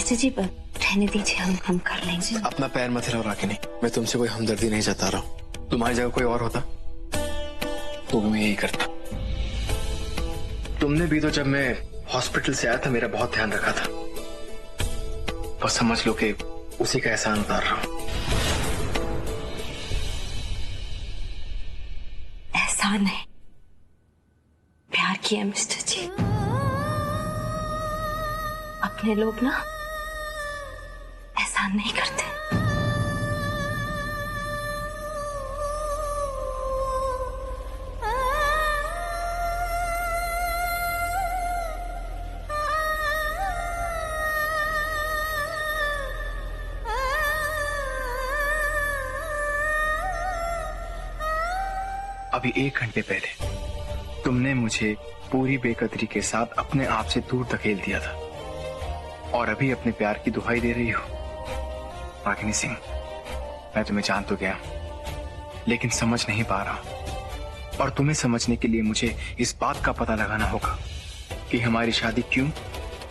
चाचा जी रहने दीजिए, हम कर लेंगे। अपना पैर मत हिलाओ रागिनी, मैं तुमसे कोई हमदर्दी नहीं जता रहा हूँ। तुम्हारी जगह कोई और होता तो मैं यही करता। तुमने भी तो जब मैं हॉस्पिटल से आया था मेरा बहुत ध्यान रखा था। बस समझ लो कि उसी का एहसान उतार रहा हूं। एहसान नहीं, प्यार किया मिस्टर जी। अपने लोग ना एहसान नहीं करते। अभी 1 घंटे पहले तुमने मुझे पूरी बेकदरी के साथ अपने आप से दूर धकेल दिया था और अभी अपने प्यार की दुहाई दे रही हो। रागिनी सिंह, मैं तुम्हें जान तो गया लेकिन समझ नहीं पा रहा, और तुम्हें समझने के लिए मुझे इस बात का पता लगाना होगा कि हमारी शादी क्यों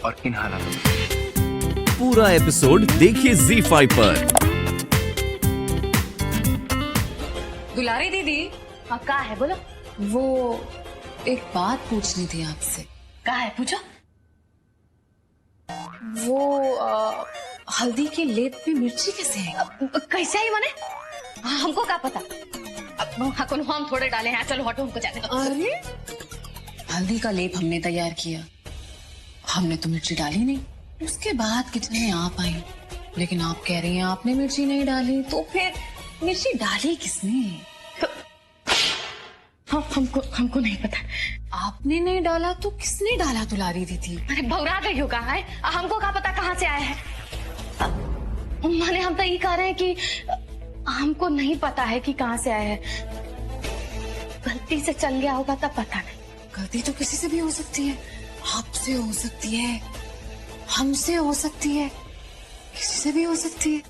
और किन हालातों में। पूरा एपिसोड देखिए ZEE5 पर। दुलारी दीदी, हाँ क्या है बोलो। वो एक बात पूछनी थी आपसे। क्या है पूछो। वो हल्दी के लेप में मिर्ची कैसे है? कैसे आई माने? हमको क्या पता। हम थोड़े डाले हैं, चलो हटो हमको जाने दो। अरे हल्दी का लेप हमने तैयार किया, हमने तो मिर्ची डाली नहीं। उसके बाद किचन में आप आई, लेकिन आप कह रही हैं आपने मिर्ची नहीं डाली, तो फिर मिर्ची डाली किसने? हमको नहीं पता। आपने नहीं डाला तो किसने डाला दुलारी दीदी? अरे भौरा गई हो कहाँ है, हमको क्या पता कहाँ से आया है। माने हम तो ये कह रहे हैं कि हमको नहीं पता है कि कहाँ से आया है। गलती से चल गया होगा तब पता नहीं। गलती तो किसी से भी हो सकती है, आपसे हो सकती है, हमसे हो सकती है, किसी से भी हो सकती है।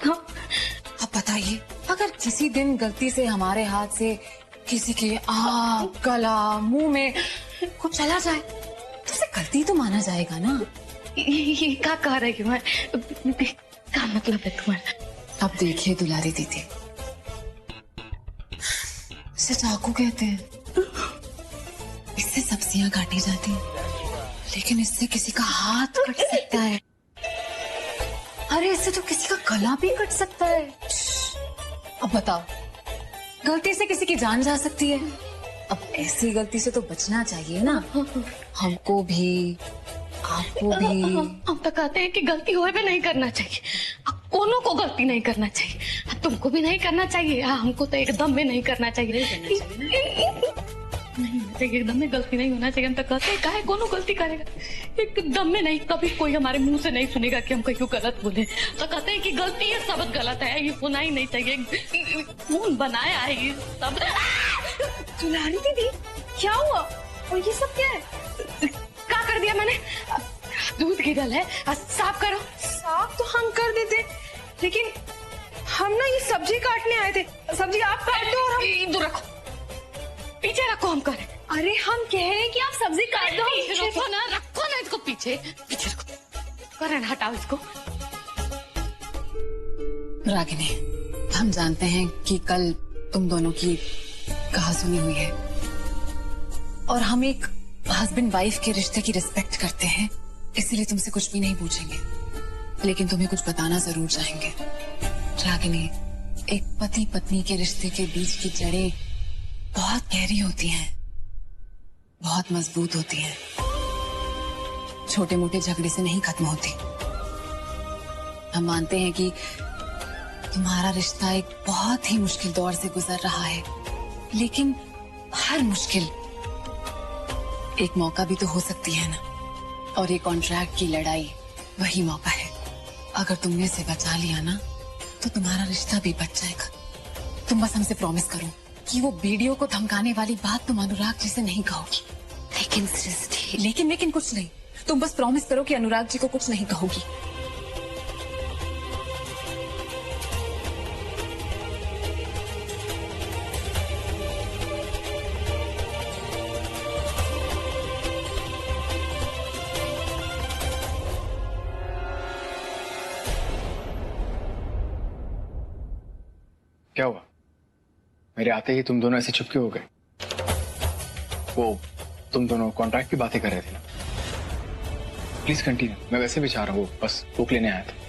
अब बताइए, अगर किसी दिन गलती से हमारे हाथ से किसी के आँख, गला, मुंह में कुछ चला जाए तो उसे गलती तो माना जाएगा ना। ये क्या कह रही हूँ, क्या मतलब है तुम्हारा? अब देखिए दुलारी दीदी, इसे चाकू कहते हैं, इससे सब्जियां काटी जाती हैं, लेकिन इससे किसी का हाथ कट सकता है। अरे इससे तो किसी का गला भी कट सकता है। अब बताओ, गलती से किसी की जान जा सकती है। अब ऐसी गलती से तो बचना चाहिए ना, हमको भी, आपको भी। हम तो कहते हैं कि गलती होए भी नहीं करना चाहिए, कोनो को गलती नहीं करना चाहिए, तुमको भी नहीं करना चाहिए, हमको तो एकदम में नहीं करना चाहिए। नहीं होना चाहिए, एकदम में गलती नहीं होना चाहिए। हम तो कहते हैं काहे कोनो गलती करेगा, एकदम में नहीं। कभी कोई हमारे मुंह से नहीं सुनेगा कि हम कहीं गलत बोले, तो कहते हैं कि गलती है, सब गलत है, ये होना ही नहीं चाहिए। कौन बनाया है ये सब? दुलारी दीदी क्या हुआ, और ये सब क्या है? क्या कर दिया मैंने? दूध गिरल है, साफ करो। साफ तो हम कर देते, लेकिन हम ना ये सब्जी काटने आए थे। सब्जी आप काट दो और हम दूर रखो, पीछे रखो। हम करें। अरे हम कह रहे हैं कि आप सब्जी काट दो। रखो ना इसको पीछे रखो। करण हटाओ इसको। रागिनी, हम जानते हैं कि कल तुम दोनों की कहा सुनी हुई है, और हम एक हस्बैंड वाइफ के रिश्ते की रिस्पेक्ट करते हैं, इसलिए तुमसे कुछ भी नहीं पूछेंगे, लेकिन तुम्हें कुछ बताना जरूर चाहेंगे। रागिनी, एक पति पत्नी के रिश्ते के बीच की जड़ें बहुत गहरी होती हैं, बहुत मजबूत होती हैं, छोटे मोटे झगड़े से नहीं खत्म होती। हम मानते हैं कि तुम्हारा रिश्ता एक बहुत ही मुश्किल दौर से गुजर रहा है, लेकिन हर मुश्किल एक मौका भी तो हो सकती है ना, और ये कॉन्ट्रैक्ट की लड़ाई वही मौका है। अगर तुमने इसे बचा लिया ना, तो तुम्हारा रिश्ता भी बच जाएगा। तुम बस हमसे प्रॉमिस करो कि वो वीडियो को धमकाने वाली बात तुम अनुराग जी से नहीं कहोगी। लेकिन सृष्टि, लेकिन कुछ नहीं, तुम बस प्रॉमिस करो कि अनुराग जी को कुछ नहीं कहोगी। क्या हुआ? मेरे आते ही तुम दोनों ऐसे चुपके हो गए? वो तुम दोनों कॉन्ट्रैक्ट की बातें कर रहे थे ना? प्लीज कंटिन्यू, मैं वैसे भी चाह रहा हूँ, बस बुक लेने आया था।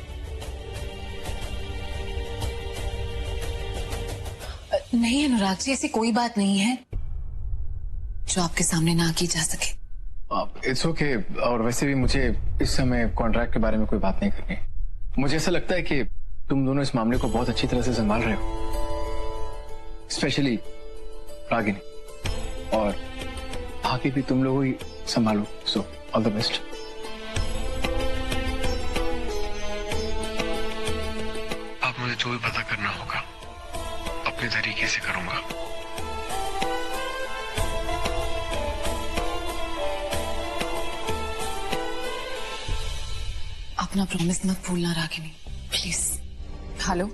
नहीं अनुराग जी, ऐसी कोई बात नहीं है जो आपके सामने ना की जा सके। It's okay. और वैसे भी मुझे इस समय कॉन्ट्रैक्ट के बारे में कोई बात नहीं करनी। मुझे ऐसा लगता है कि तुम दोनों इस मामले को बहुत अच्छी तरह से संभाल रहे हो, स्पेशली रागिनी, और आगे भी तुम लोग ही संभालो। So all the best. अब मुझे जो भी पता करना होगा अपने तरीके से करूंगा। अपना प्रॉमिस मत भूलना रागिनी, प्लीज। हेलो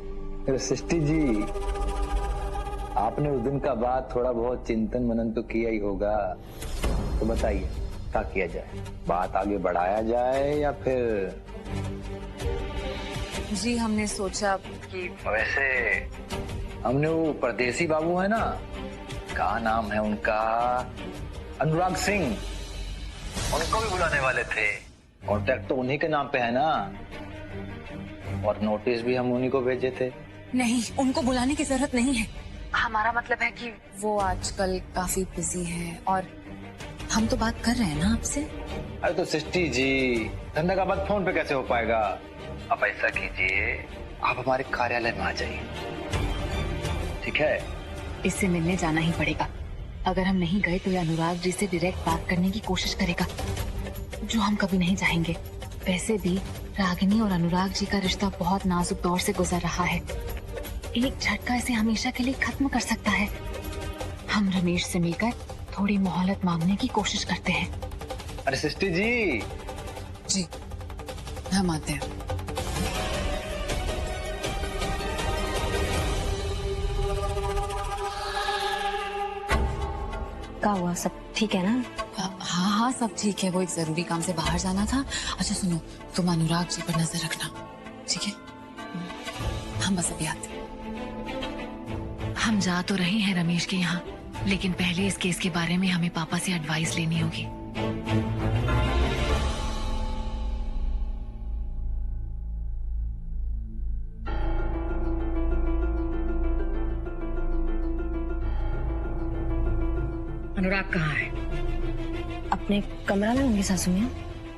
सृष्टि जी, आपने उस दिन का बाद थोड़ा बहुत चिंतन मनन तो किया ही होगा, तो बताइए क्या किया जाए? बात आगे बढ़ाया जाए या फिर? जी हमने सोचा कि वैसे हमने वो परदेसी बाबू है ना, क्या नाम है उनका, अनुराग सिंह, उनको भी बुलाने वाले थे। कॉन्ट्रैक्ट तो उन्हीं के नाम पे है ना, और नोटिस भी हम उन्हीं को भेजे थे। नहीं, उनको बुलाने की जरूरत नहीं है। हमारा मतलब है कि वो आजकल काफी बिजी हैं और हम तो बात कर रहे हैं ना आपसे। अरे तो सृष्टि जी, धंधा का बात फोन पे कैसे हो पाएगा? आप ऐसा कीजिए, आप हमारे कार्यालय में आ जाइए, ठीक है? इससे मिलने जाना ही पड़ेगा। अगर हम नहीं गए तो ये अनुराग जी से डायरेक्ट बात करने की कोशिश करेगा, जो हम कभी नहीं चाहेंगे। वैसे भी रागिनी और अनुराग जी का रिश्ता बहुत नाजुक दौर से गुजर रहा है। एक झटका इसे हमेशा के लिए खत्म कर सकता है। हम रमेश से मिलकर थोड़ी मोहलत मांगने की कोशिश करते हैं। अरे सृष्टि जी। जी हम आते हैं। क्या हुआ, सब ठीक है ना? हाँ हाँ सब ठीक है, वो एक जरूरी काम से बाहर जाना था। अच्छा सुनो, तुम अनुराग जी पर नजर रखना, ठीक है? हम बस अभी आते हैं। हम जा तो रहे हैं रमेश के यहाँ, लेकिन पहले इस केस के बारे में हमें पापा से एडवाइस लेनी होगी। अनुराग कहाँ है? अपने कमरा में होंगे सासू में।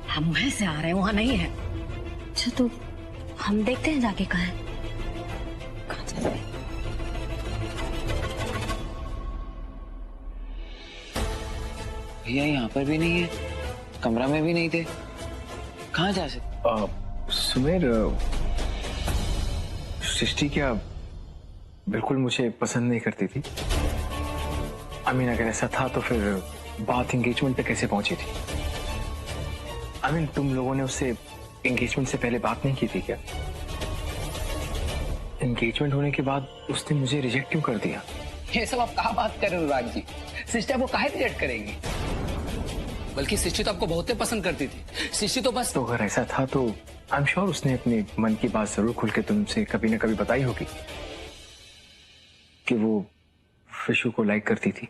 हम वहीं से आ रहे हैं, वहाँ नहीं है। अच्छा तो हम देखते हैं जाके कहाँ है। कहाँ चल रहे? भैया यहाँ पर भी नहीं है, कमरा में भी नहीं थे, कहाँ जा सकते? सुमेर, सृष्टि क्या बिल्कुल मुझे पसंद नहीं करती थी? अमीन अगर ऐसा था तो फिर बात एंगेजमेंट पे कैसे पहुंची थी? अमीन तुम लोगों ने उससे एंगेजमेंट से पहले बात नहीं की थी क्या? एंगेजमेंट होने के बाद उसने मुझे रिजेक्ट क्यों कर दिया? ये सब आप कहाँ बात कर रहे हो अनुराग जी? सिस्टर वो काहे रिजेक्ट करेंगी? बल्कि सृष्टि तो आपको बहुत ही पसंद करती थी। सृष्टि तो बस। तो अगर ऐसा था तो आई एम श्योर उसने अपने मन की बात जरूर खुल के तुमसे कभी ना कभी बताई होगी कि वो विशु को लाइक करती थी।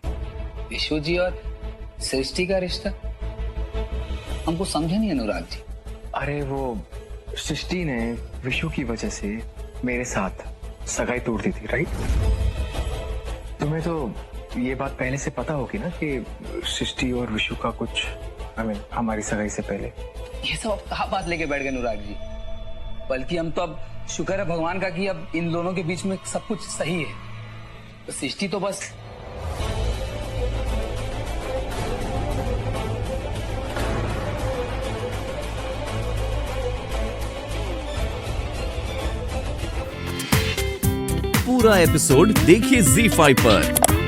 विशु जी और सृष्टि का रिश्ता हमको समझे नहीं अनुराग जी। अरे वो सृष्टि ने विशु की वजह से मेरे साथ सगाई तोड़ दी थी, राइट? तुम्हें तो ये बात पहले से पता होगी ना कि सृष्टि और विशु का कुछ हमारी सगाई से पहले। ये सब अब कहाँ बात लेके बैठ गए अनुराग जी? बल्कि हम तो अब शुक्र है भगवान का कि अब इन दोनों के बीच में सब कुछ सही है। तो सृष्टि तो बस पूरा एपिसोड देखिए ZEE5 पर।